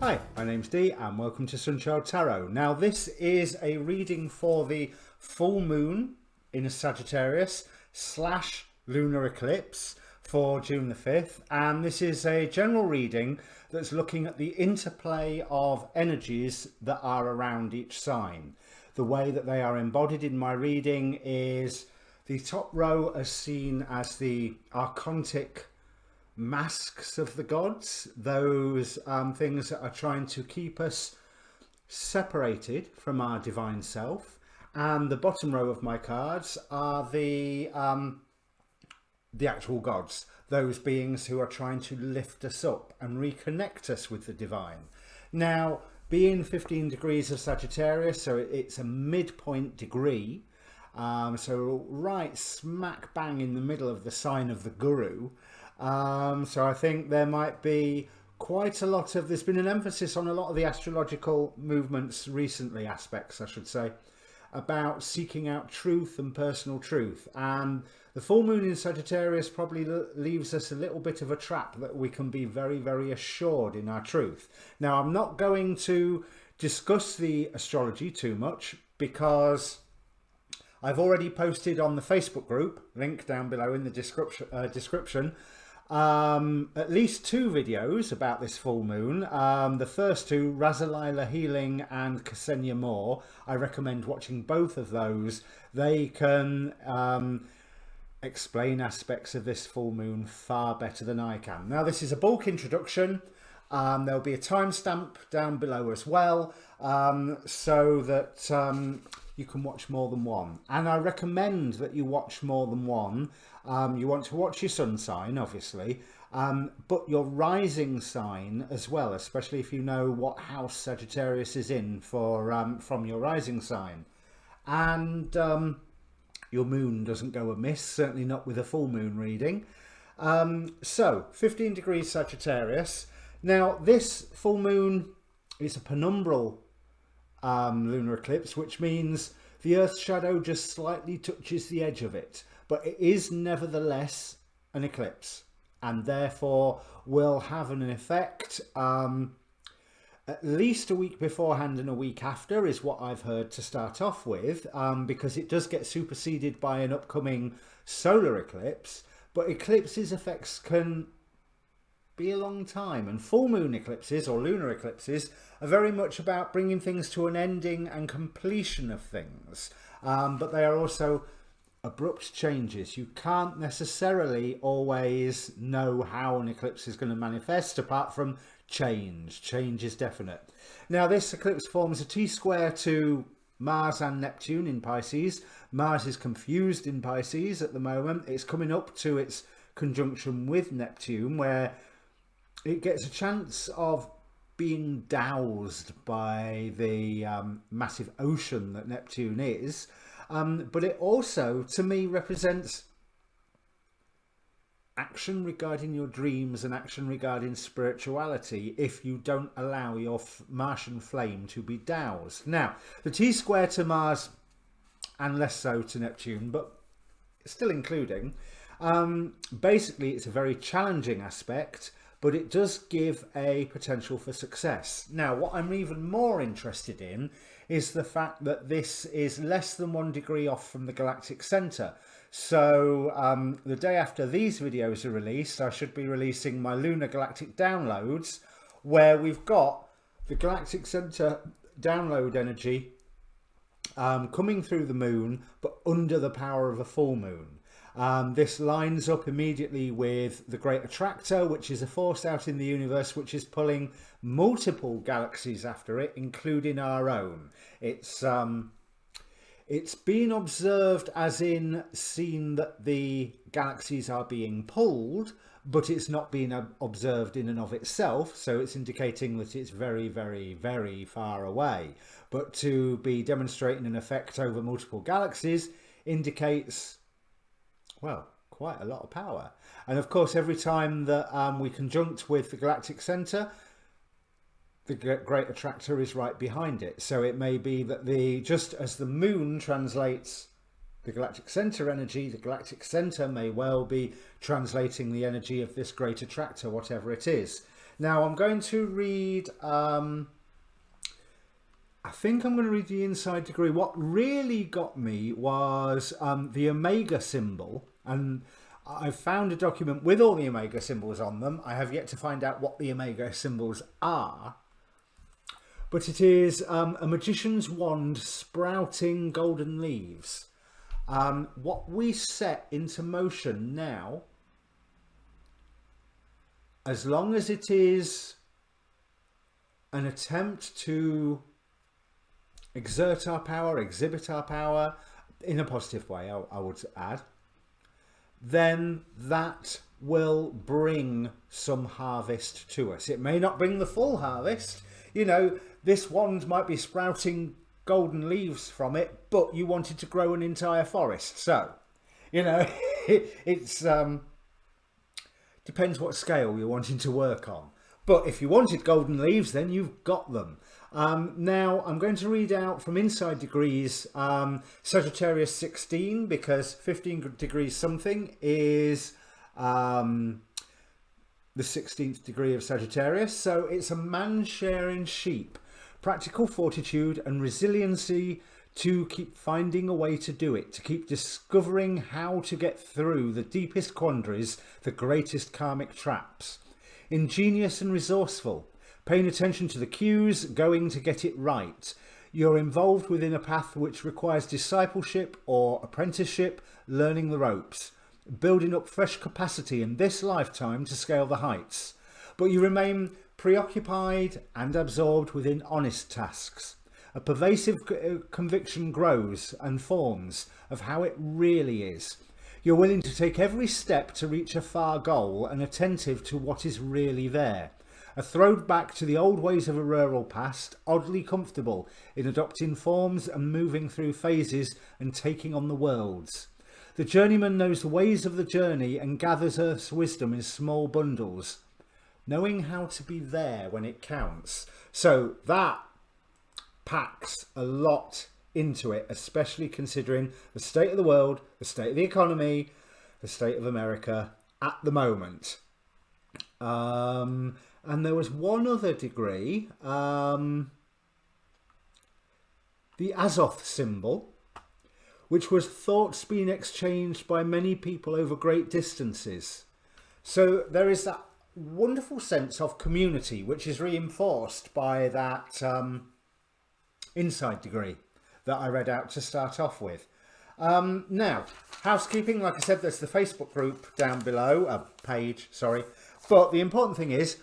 Hi, my name's Dee and welcome to Sunchild Tarot. Now this is a reading for the full moon in a Sagittarius / lunar eclipse for June the 5th, and this is a general reading that's looking at the interplay of energies that are around each sign. The way that they are embodied in my reading is the top row is seen as the archontic masks of the gods, those things that are trying to keep us separated from our divine self, and the bottom row of my cards are the actual gods, those beings who are trying to lift us up and reconnect us with the divine. Now, being 15 degrees of Sagittarius, so it's a midpoint degree, so right smack bang in the middle of the sign of the guru. So I think there might be quite a lot of, there's been an emphasis on a lot of the astrological movements recently, aspects I should say, about seeking out truth and personal truth. And the full moon in Sagittarius probably leaves us a little bit of a trap that we can be very, very assured in our truth. Now, I'm not going to discuss the astrology too much because I've already posted on the Facebook group, link down below in the description, at least 2 videos about this full moon. The first 2, Razalila Healing and Ksenia Moore. I recommend watching both of those. They can explain aspects of this full moon far better than I can. Now, this is a bulk introduction. There'll be a timestamp down below as well, so that you can watch more than one. And I recommend that you watch more than one. You want to watch your sun sign, obviously, but your rising sign as well, especially if you know what house Sagittarius is in for from your rising sign. And your moon doesn't go amiss, certainly not with a full moon reading. So 15 degrees Sagittarius. Now, this full moon is a penumbral lunar eclipse, which means the Earth's shadow just slightly touches the edge of it, but it is nevertheless an eclipse, and therefore will have an effect at least a week beforehand and a week after is what I've heard to start off with, because it does get superseded by an upcoming solar eclipse. But eclipses effects can be a long time, and full moon eclipses or lunar eclipses are very much about bringing things to an ending and completion of things, but they are also abrupt changes. You can't necessarily always know how an eclipse is going to manifest apart from change. Change is definite. Now, this eclipse forms a T-square to Mars and Neptune in Pisces. Mars is confused in Pisces at the moment. It's coming up to its conjunction with Neptune, where it gets a chance of being doused by the massive ocean that Neptune is. But it also, to me, represents action regarding your dreams and action regarding spirituality if you don't allow your Martian flame to be doused. Now, the T-square to Mars, and less so to Neptune, but still including, basically it's a very challenging aspect, but it does give a potential for success. Now, what I'm even more interested in is the fact that this is less than 1 degree off from the galactic center. So the day after these videos are released, I should be releasing my lunar galactic downloads, where we've got the galactic center download energy coming through the moon, but under the power of a full moon. This lines up immediately with the Great Attractor, which is a force out in the universe which is pulling multiple galaxies after it, including our own. It's been observed, as in seen that the galaxies are being pulled, but it's not been observed in and of itself, so it's indicating that it's very, very, very far away. But to be demonstrating an effect over multiple galaxies indicates, well, quite a lot of power. And of course, every time that we conjunct with the galactic center, the Great Attractor is right behind it. So it may be that just as the moon translates the galactic center energy, the galactic center may well be translating the energy of this Great Attractor, whatever it is. Now I'm going to read, I think I'm going to read the inside degree. What really got me was the Omega symbol, and I found a document with all the Omega symbols on them. I have yet to find out what the Omega symbols are, but it is a magician's wand sprouting golden leaves. What we set into motion now, as long as it is an attempt to exert our power, exhibit our power in a positive way, I would add, then that will bring some harvest to us. It may not bring the full harvest. You know, this wand might be sprouting golden leaves from it, but you wanted to grow an entire forest. So, you know, it's depends what scale you're wanting to work on. But if you wanted golden leaves, then you've got them. Now I'm going to read out from Inside Degrees Sagittarius 16, because 15 degrees something is the 16th degree of Sagittarius. So it's a man sharing sheep, practical fortitude and resiliency to keep finding a way to do it, to keep discovering how to get through the deepest quandaries, the greatest karmic traps. Ingenious and resourceful, paying attention to the cues, going to get it right. You're involved within a path which requires discipleship or apprenticeship, learning the ropes, building up fresh capacity in this lifetime to scale the heights. But you remain preoccupied and absorbed within honest tasks. A pervasive conviction grows and forms of how it really is. You're willing to take every step to reach a far goal and attentive to what is really there. A throwback to the old ways of a rural past, oddly comfortable in adopting forms and moving through phases and taking on the worlds. The journeyman knows the ways of the journey and gathers Earth's wisdom in small bundles, knowing how to be there when it counts. So that packs a lot into it, especially considering the state of the world, the state of the economy, the state of America at the moment. And there was one other degree, the Azoth symbol, which was thoughts being exchanged by many people over great distances. So there is that wonderful sense of community, which is reinforced by that inside degree that I read out to start off with. Now, housekeeping, like I said, there's the Facebook group down below, page, sorry. But the important thing is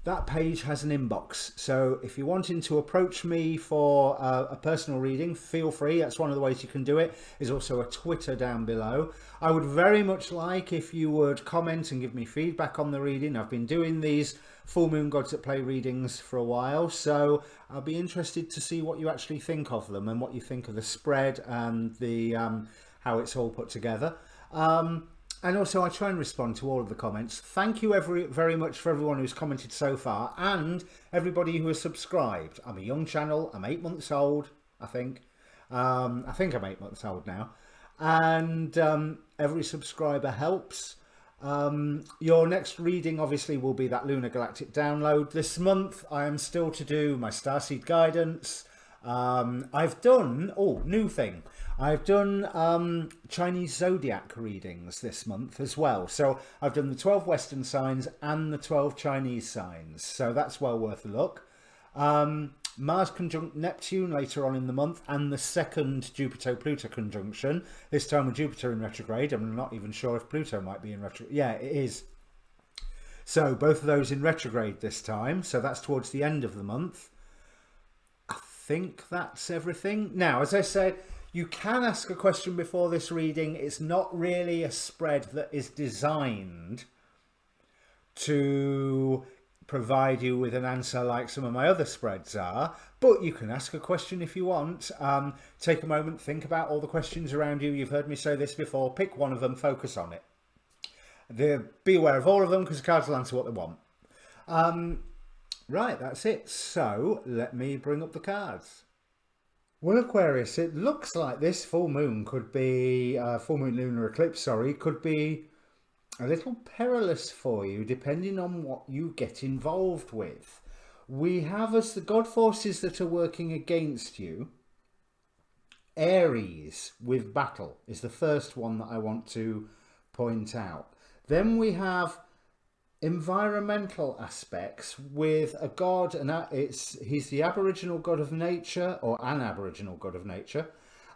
that page has an inbox. So if you're wanting to approach me for a personal reading, feel free. That's one of the ways you can do it. There's also a Twitter down below. I would very much like if you would comment and give me feedback on the reading. I've been doing these Full Moon Gods at Play readings for a while, so I'll be interested to see what you actually think of them and what you think of the spread and the how it's all put together. And also I try and respond to all of the comments. Thank you very much for everyone who's commented so far, and everybody who has subscribed. I'm a young channel. I'm 8 months old, I think. I'm 8 months old now. And every subscriber helps. Your next reading obviously will be that Lunar Galactic download. This month I am still to do my starseed guidance. I've done, new thing, I've done Chinese zodiac readings this month as well. So I've done the 12 Western signs and the 12 Chinese signs, so that's well worth a look. Mars conjunct Neptune later on in the month, and the second Jupiter-Pluto conjunction, this time with Jupiter in retrograde. I'm not even sure if Pluto might be in retrograde. Yeah, it is. So both of those in retrograde this time, so that's towards the end of the month. I think that's everything. Now, as I said, you can ask a question before this reading. It's not really a spread that is designed to provide you with an answer like some of my other spreads are, but you can ask a question if you want. Take a moment, think about all the questions around you. You've heard me say this before. Pick one of them, focus on it. Be aware of all of them, because the cards will answer what they want. Right, that's it. So let me bring up the cards. Well, Aquarius, it looks like this full moon could be, full moon lunar eclipse, sorry, could be a little perilous for you depending on what you get involved with. We have as the God forces that are working against you, Aries with battle is the first one that I want to point out. Then we have environmental aspects with a god, and he's the Aboriginal god of nature, or an Aboriginal god of nature,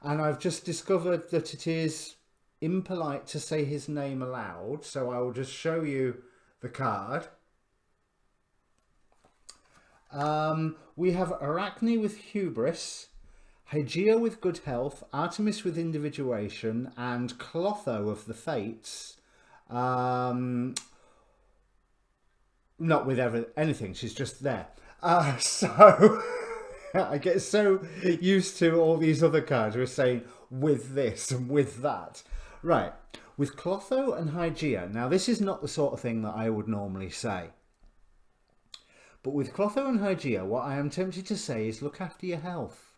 and I've just discovered that it is impolite to say his name aloud, so I will just show you the card. We have Arachne with hubris, Hygeia with good health, Artemis with individuation, and Clotho of the fates. Not with anything, she's just there. So I get so used to all these other cards who are saying with this and with that. Right, with Clotho and Hygeia. Now this is not the sort of thing that I would normally say. But with Clotho and Hygeia, what I am tempted to say is look after your health.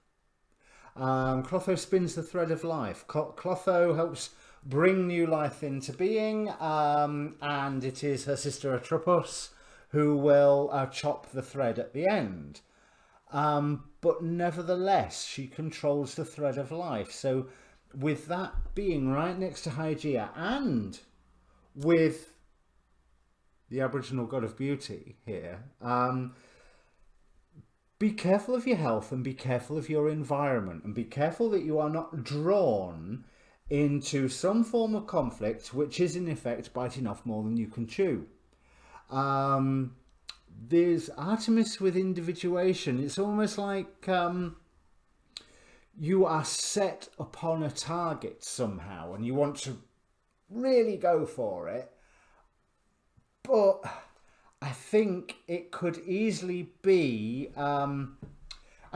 Clotho spins the thread of life. Clotho helps bring new life into being, and it is her sister Atropos who will chop the thread at the end. But nevertheless, she controls the thread of life. So with that being right next to Hygeia and with the Aboriginal god of beauty here, be careful of your health and be careful of your environment, and be careful that you are not drawn into some form of conflict which is in effect biting off more than you can chew. There's Artemis with individuation. It's almost like you are set upon a target somehow and you want to really go for it, but I think it could easily be, I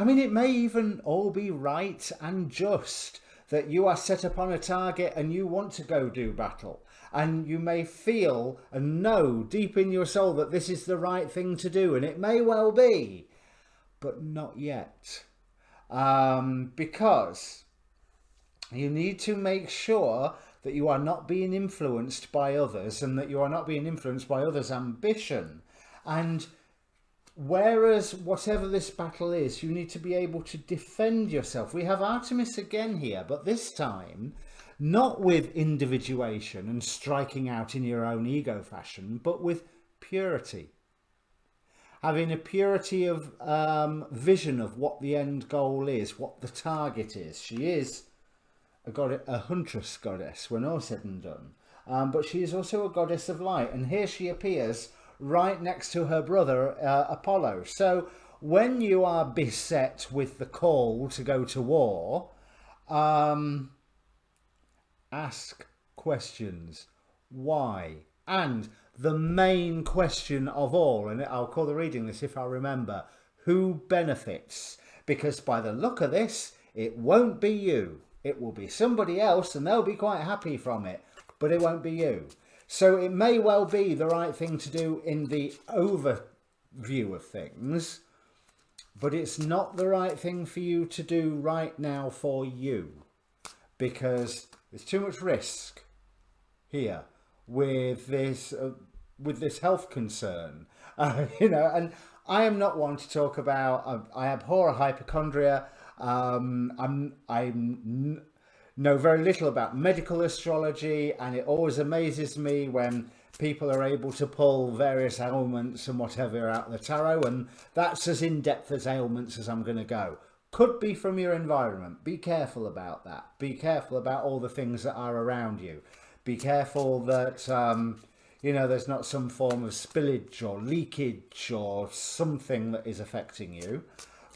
mean, it may even all be right and just that you are set upon a target and you want to go do battle. And you may feel and know deep in your soul that this is the right thing to do. And it may well be, but not yet. Because you need to make sure that you are not being influenced by others, and that you are not being influenced by others' ambition. And whereas whatever this battle is, you need to be able to defend yourself. We have Artemis again here, but this time not with individuation and striking out in your own ego fashion, but with purity. Having a purity of vision of what the end goal is, what the target is. She is a huntress goddess when all said and done, but she is also a goddess of light, and here she appears right next to her brother Apollo. So when you are beset with the call to go to war, ask questions. Why? And the main question of all, and I'll call the reading this if I remember, who benefits? Because by the look of this, it won't be you. It will be somebody else and they'll be quite happy from it, but it won't be you. So it may well be the right thing to do in the overview of things, but it's not the right thing for you to do right now for you, because there's too much risk here with this health concern. You know, and I am not one to talk about, I abhor hypochondria. I know very little about medical astrology, and it always amazes me when people are able to pull various ailments and whatever out of the tarot, and that's as in-depth as ailments as I'm going to go. Could be from your environment. Be careful about that. Be careful about all the things that are around you. Be careful that you know, there's not some form of spillage or leakage or something that is affecting you.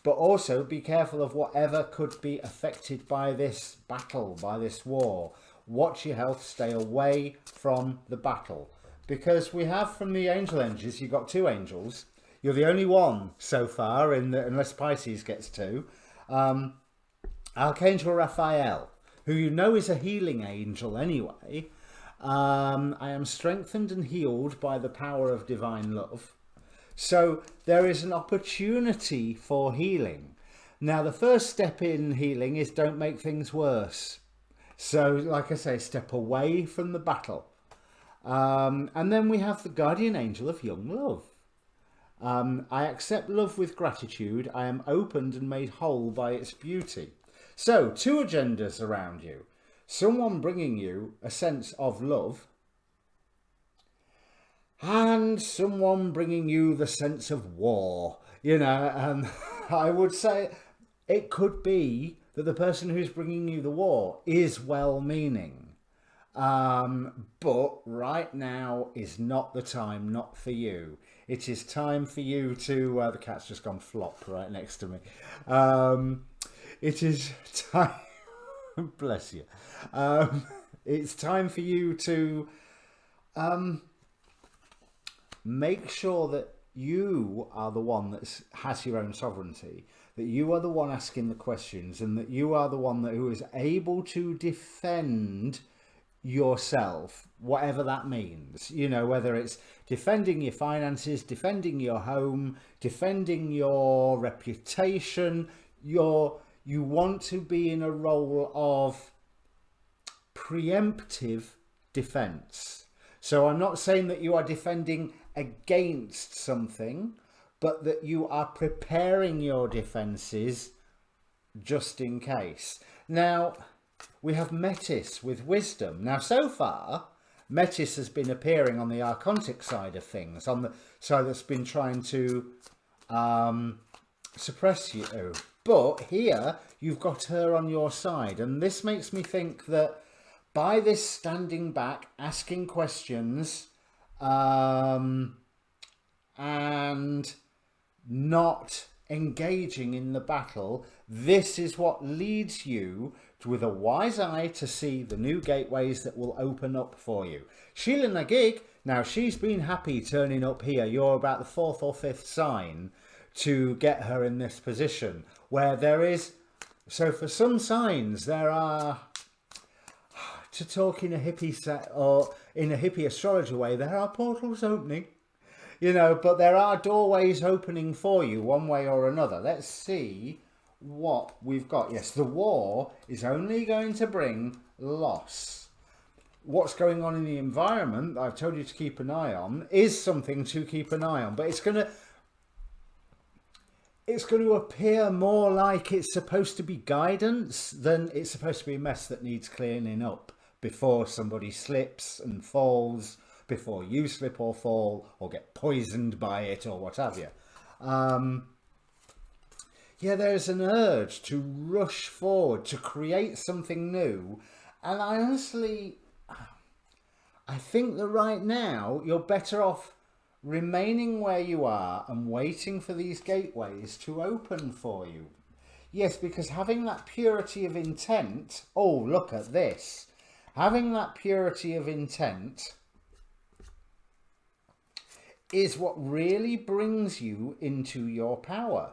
But also be careful of whatever could be affected by this battle, by this war. Watch your health, stay away from the battle. Because we have from the angel energies, you've got two angels. You're the only one so far, unless Pisces gets two. Archangel Raphael, who you know is a healing angel anyway. I am strengthened and healed by the power of divine love. So there is an opportunity for healing. Now, the first step in healing is don't make things worse. So, like I say, step away from the battle. And then we have the guardian angel of young love. I accept love with gratitude. I am opened and made whole by its beauty. So, two agendas around you. Someone bringing you a sense of love, and someone bringing you the sense of war. You know, I would say it could be that the person who's bringing you the war is well-meaning. But right now is not the time, not for you. It is time for you to, the cat's just gone flop right next to me. It is time, bless you. It's time for you to make sure that you are the one that has your own sovereignty, that you are the one asking the questions, and that you are the one who is able to defend yourself, whatever that means. You know, whether it's defending your finances, defending your home, defending your reputation, you want to be in a role of preemptive defense. So I'm not saying that you are defending against something, but that you are preparing your defenses just in case. Now, we have Metis with wisdom. Now, so far, Metis has been appearing on the archontic side of things, on the side that's been trying to suppress you. But here, you've got her on your side. And this makes me think that by this standing back, asking questions, and not engaging in the battle, this is what leads you with a wise eye to see the new gateways that will open up for you. Sheila Nagig, now she's been happy turning up here. You're about the 4th or 5th sign to get her in this position where there is, so for some signs there are, to talk in a hippie set or in a hippie astrology way, there are portals opening, you know, but there are doorways opening for you one way or another. Let's see what we've got. Yes, the war is only going to bring loss. What's going on in the environment that I've told you to keep an eye on is something to keep an eye on, but it's going to appear more like it's supposed to be guidance than it's supposed to be a mess that needs cleaning up before somebody slips and falls, before you slip or fall or get poisoned by it or what have you. Yeah, there's an urge to rush forward, to create something new. And I think that right now you're better off remaining where you are and waiting for these gateways to open for you. Yes, because having that purity of intent, oh, look at this. Having that purity of intent is what really brings you into your power.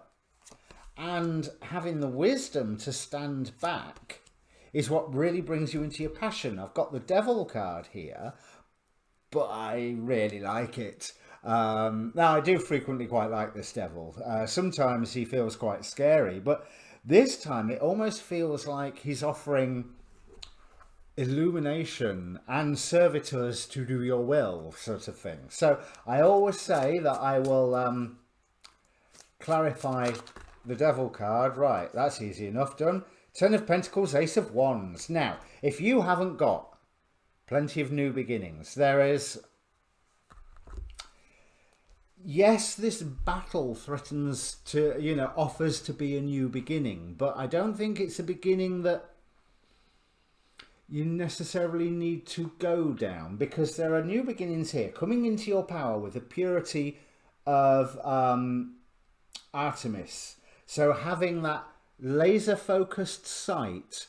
And having the wisdom to stand back is what really brings you into your passion. I've got the Devil card here, but I really like it. Now, I do frequently quite like this Devil. Sometimes he feels quite scary, but this time it almost feels like he's offering illumination and servitors to do your will, sort of thing. So I always say that I will clarify the Devil card. Right, that's easy enough done. 10 of Pentacles, Ace of Wands. Now, if you haven't got plenty of new beginnings, there is... Yes, this battle threatens to, you know, offers to be a new beginning, but I don't think it's a beginning that you necessarily need to go down, because there are new beginnings here coming into your power with the purity of Artemis. So having that laser focused sight,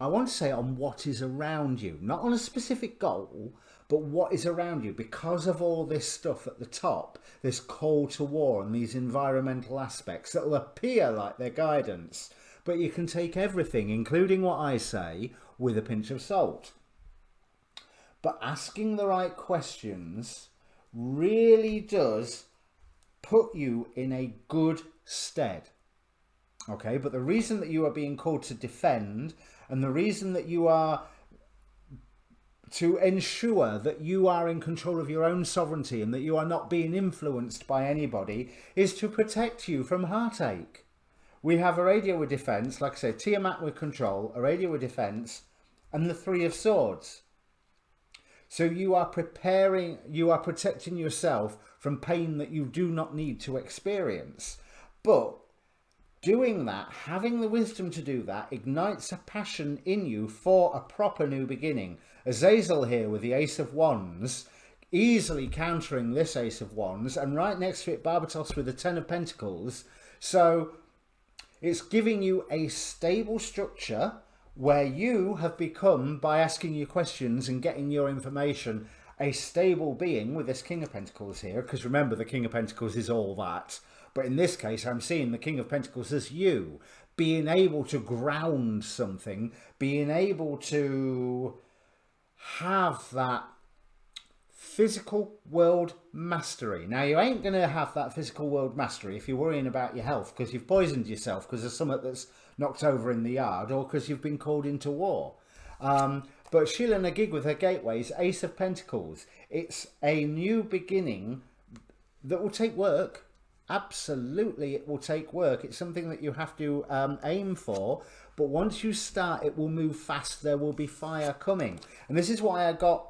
I want to say, on what is around you, not on a specific goal, but what is around you, because of all this stuff at the top, this call to war and these environmental aspects that will appear like their guidance. But you can take everything, including what I say, with a pinch of salt. But asking the right questions really does put you in a good stead. Okay, but the reason that you are being called to defend, and the reason that you are to ensure that you are in control of your own sovereignty and that you are not being influenced by anybody, is to protect you from heartache. We have Aradia with defense, like I said, Tiamat with control, Aradia with defense, and the Three of Swords. So you are preparing, you are protecting yourself from pain that you do not need to experience. But doing that, having the wisdom to do that, ignites a passion in you for a proper new beginning. Azazel here with the Ace of Wands, easily countering this Ace of Wands, and right next to it Barbatos with the Ten of Pentacles. So it's giving you a stable structure where you have become, by asking your questions and getting your information, a stable being with this King of Pentacles here. Because remember, the King of Pentacles is all that. But in this case, I'm seeing the King of Pentacles as you, being able to ground something, being able to have that physical world mastery. Now, you ain't going to have that physical world mastery if you're worrying about your health because you've poisoned yourself because there's something that's knocked over in the yard, or because you've been called into war. But Sheila Nagig with her gateways, Ace of Pentacles, it's a new beginning that will take work. Absolutely, it will take work. It's something that you have to aim for. But once you start, it will move fast. There will be fire coming. And this is why I got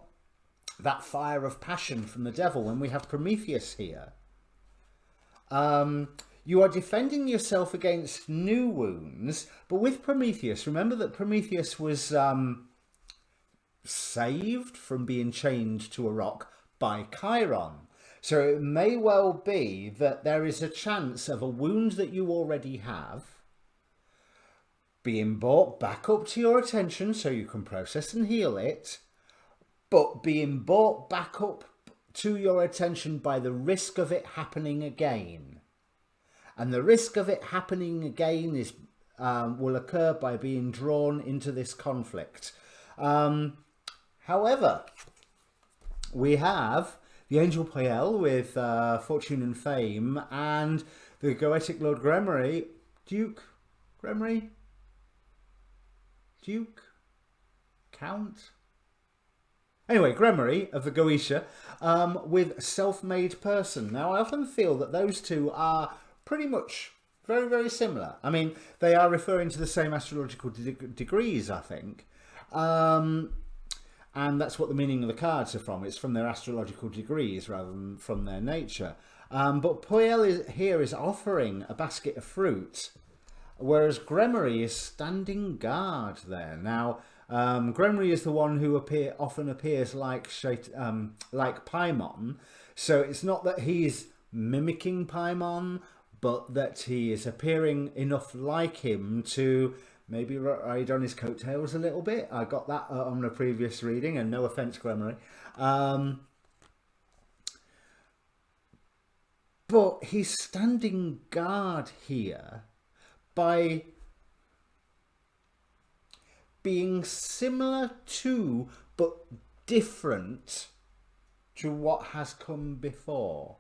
that fire of passion from the devil when we have Prometheus here. You are defending yourself against new wounds. But with Prometheus, remember that Prometheus was saved from being chained to a rock by Chiron. So it may well be that there is a chance of a wound that you already have being brought back up to your attention so you can process and heal it, but being brought back up to your attention by the risk of it happening again. And the risk of it happening again is will occur by being drawn into this conflict. However, we have the Angel Pael with Fortune and Fame, and the Goetic Lord Gremory, Duke, Count? Anyway, Gremory of the Goetia with Self-Made Person. Now, I often feel that those two are pretty much very, very similar. I mean, they are referring to the same astrological degrees, I think. And that's what the meaning of the cards are from. It's from their astrological degrees rather than from their nature. But Poel here is offering a basket of fruit, whereas Gremory is standing guard there. Now, Gremory is the one who often appears like Paimon. So it's not that he's mimicking Paimon, but that he is appearing enough like him to maybe ride on his coattails a little bit. I got that on a previous reading, and no offence, Gremory. But he's standing guard here by being similar to, but different to what has come before.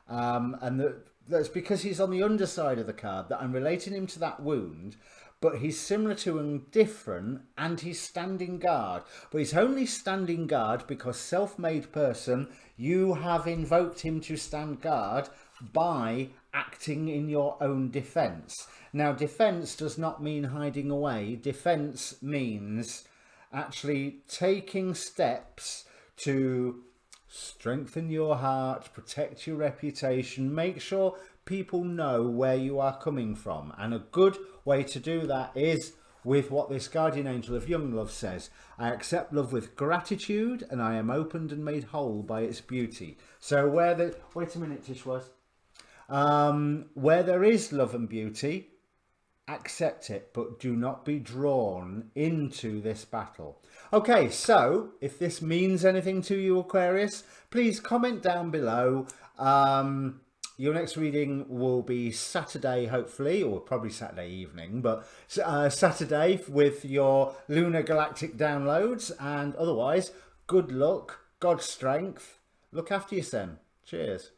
And that's because he's on the underside of the card, that I'm relating him to that wound, but he's similar to and different, and he's standing guard. But he's only standing guard because Self-Made Person, you have invoked him to stand guard by acting in your own defense. Now, defense does not mean hiding away. Defense means actually taking steps to strengthen your heart, protect your reputation, make sure people know where you are coming from. And a good way to do that is with what this guardian angel of young love says: I accept love with gratitude, and I am opened and made whole by its beauty. So where the wait a minute, Tishwas. Where there is love and beauty, accept it, but do not be drawn into this battle. Okay, so if this means anything to you, Aquarius, please comment down below. Your next reading will be Saturday, hopefully, or probably Saturday evening, but Saturday with your lunar galactic downloads. And otherwise, good luck, God's strength. Look after yourself. Cheers.